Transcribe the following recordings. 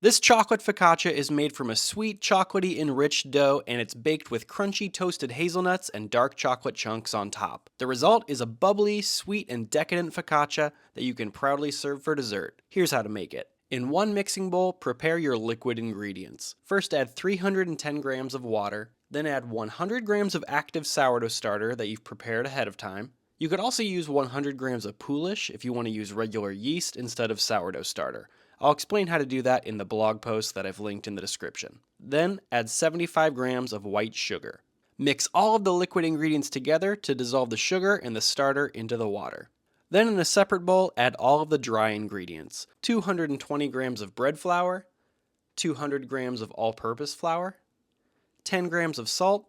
This chocolate focaccia is made from a sweet, chocolatey enriched dough, and it's baked with crunchy toasted hazelnuts and dark chocolate chunks on top. The result is a bubbly, sweet, and decadent focaccia that you can proudly serve for dessert. Here's how to make it. In one mixing bowl, prepare your liquid ingredients. First add 310 grams of water, then add 100 grams of active sourdough starter that you've prepared ahead of time. You could also use 100 grams of poolish if you want to use regular yeast instead of sourdough starter. I'll explain how to do that in the blog post that I've linked in the description. Then add 75 grams of white sugar. Mix all of the liquid ingredients together to dissolve the sugar and the starter into the water. Then in a separate bowl, add all of the dry ingredients. 220 grams of bread flour, 200 grams of all-purpose flour, 10 grams of salt,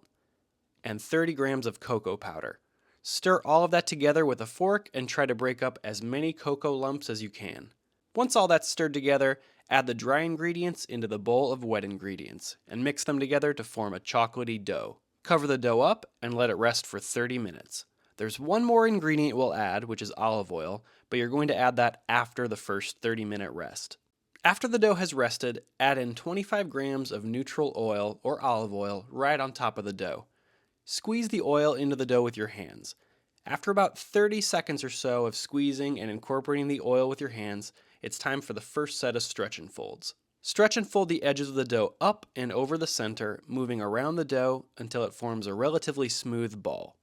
and 30 grams of cocoa powder. Stir all of that together with a fork and try to break up as many cocoa lumps as you can. Once all that's stirred together, add the dry ingredients into the bowl of wet ingredients and mix them together to form a chocolatey dough. Cover the dough up and let it rest for 30 minutes. There's one more ingredient we'll add, which is olive oil, but you're going to add that after the first 30-minute rest. After the dough has rested, add in 25 grams of neutral oil or olive oil right on top of the dough. Squeeze the oil into the dough with your hands. After about 30 seconds or so of squeezing and incorporating the oil with your hands, it's time for the first set of stretch and folds. Stretch and fold the edges of the dough up and over the center, moving around the dough until it forms a relatively smooth ball.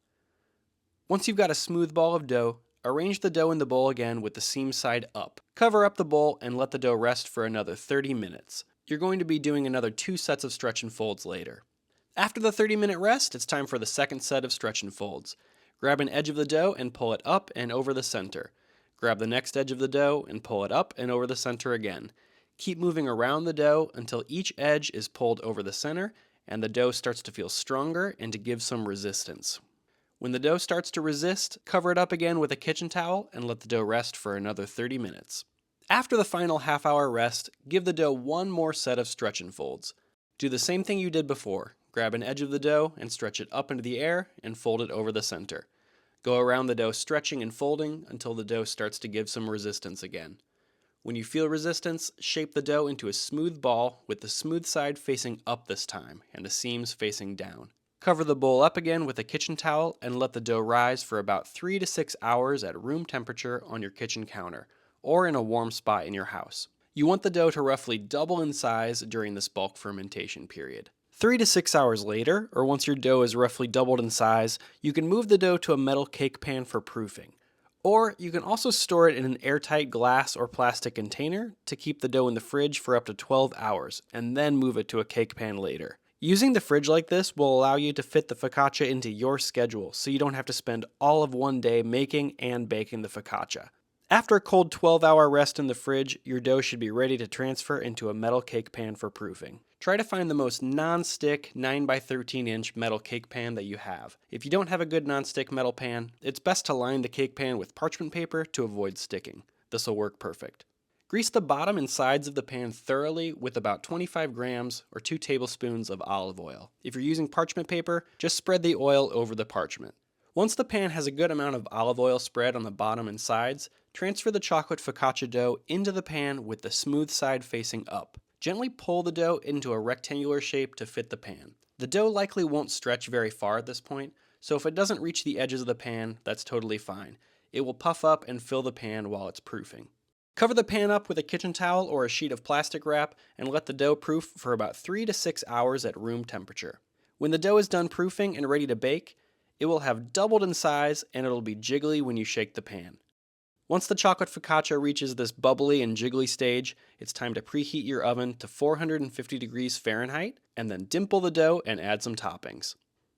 Once you've got a smooth ball of dough, arrange the dough in the bowl again with the seam side up. Cover up the bowl and let the dough rest for another 30 minutes. You're going to be doing another 2 sets of stretch and folds later. After the 30-minute rest, it's time for the second set of stretch and folds. Grab an edge of the dough and pull it up and over the center. Grab the next edge of the dough and pull it up and over the center again. Keep moving around the dough until each edge is pulled over the center and the dough starts to feel stronger and to give some resistance. When the dough starts to resist, cover it up again with a kitchen towel and let the dough rest for another 30 minutes. After the final half-hour rest, give the dough one more set of stretch and folds. Do the same thing you did before. Grab an edge of the dough and stretch it up into the air and fold it over the center. Go around the dough stretching and folding until the dough starts to give some resistance again. When you feel resistance, shape the dough into a smooth ball with the smooth side facing up this time and the seams facing down. Cover the bowl up again with a kitchen towel and let the dough rise for about 3 to 6 hours at room temperature on your kitchen counter or in a warm spot in your house. You want the dough to roughly double in size during this bulk fermentation period. 3 to 6 hours later, or once your dough is roughly doubled in size, you can move the dough to a metal cake pan for proofing. Or you can also store it in an airtight glass or plastic container to keep the dough in the fridge for up to 12 hours, and then move it to a cake pan later. Using the fridge like this will allow you to fit the focaccia into your schedule, so you don't have to spend all of one day making and baking the focaccia. After a cold 12-hour rest in the fridge, your dough should be ready to transfer into a metal cake pan for proofing. Try to find the most non-stick 9x13-inch metal cake pan that you have. If you don't have a good non-stick metal pan, it's best to line the cake pan with parchment paper to avoid sticking. This will work perfect. Grease the bottom and sides of the pan thoroughly with about 25 grams or 2 tablespoons of olive oil. If you're using parchment paper, just spread the oil over the parchment. Once the pan has a good amount of olive oil spread on the bottom and sides, transfer the chocolate focaccia dough into the pan with the smooth side facing up. Gently pull the dough into a rectangular shape to fit the pan. The dough likely won't stretch very far at this point, so if it doesn't reach the edges of the pan, that's totally fine. It will puff up and fill the pan while it's proofing. Cover the pan up with a kitchen towel or a sheet of plastic wrap and let the dough proof for about 3 to 6 hours at room temperature. When the dough is done proofing and ready to bake, it will have doubled in size and it'll be jiggly when you shake the pan. Once the chocolate focaccia reaches this bubbly and jiggly stage, it's time to preheat your oven to 450 degrees Fahrenheit and then dimple the dough and add some toppings.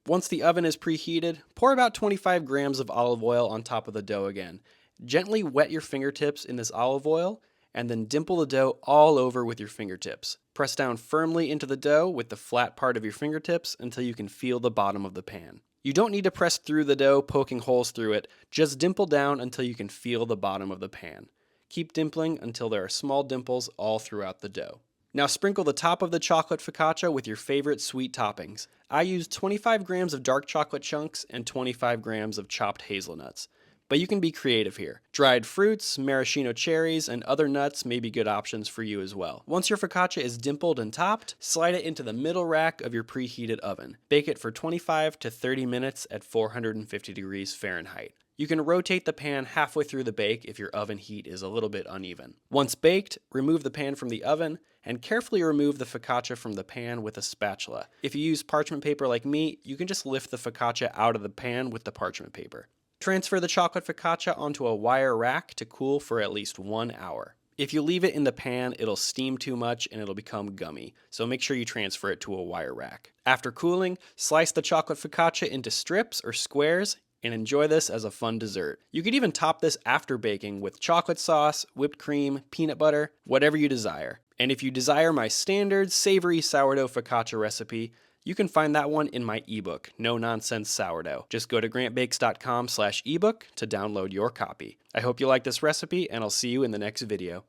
Once the oven is preheated, pour about 25 grams of olive oil on top of the dough again. Gently wet your fingertips in this olive oil and then dimple the dough all over with your fingertips. Press down firmly into the dough with the flat part of your fingertips until you can feel the bottom of the pan. You don't need to press through the dough, poking holes through it. Just dimple down until you can feel the bottom of the pan. Keep dimpling until there are small dimples all throughout the dough. Now sprinkle the top of the chocolate focaccia with your favorite sweet toppings. I used 25 grams of dark chocolate chunks and 25 grams of chopped hazelnuts. but you can be creative here. Dried fruits, maraschino cherries, and other nuts may be good options for you as well. Once your focaccia is dimpled and topped, slide it into the middle rack of your preheated oven. Bake it for 25 to 30 minutes at 450 degrees Fahrenheit. You can rotate the pan halfway through the bake if your oven heat is a little bit uneven. Once baked, remove the pan from the oven and carefully remove the focaccia from the pan with a spatula. If you use parchment paper like me, you can just lift the focaccia out of the pan with the parchment paper. Transfer the chocolate focaccia onto a wire rack to cool for at least 1 hour. If you leave it in the pan, it'll steam too much and it'll become gummy, so make sure you transfer it to a wire rack. After cooling, slice the chocolate focaccia into strips or squares and enjoy this as a fun dessert. You could even top this after baking with chocolate sauce, whipped cream, peanut butter, whatever you desire. And if you desire my standard savory sourdough focaccia recipe, you can find that one in my ebook, No Nonsense Sourdough. Just go to grantbakes.com/ebook to download your copy. I hope you like this recipe, and I'll see you in the next video.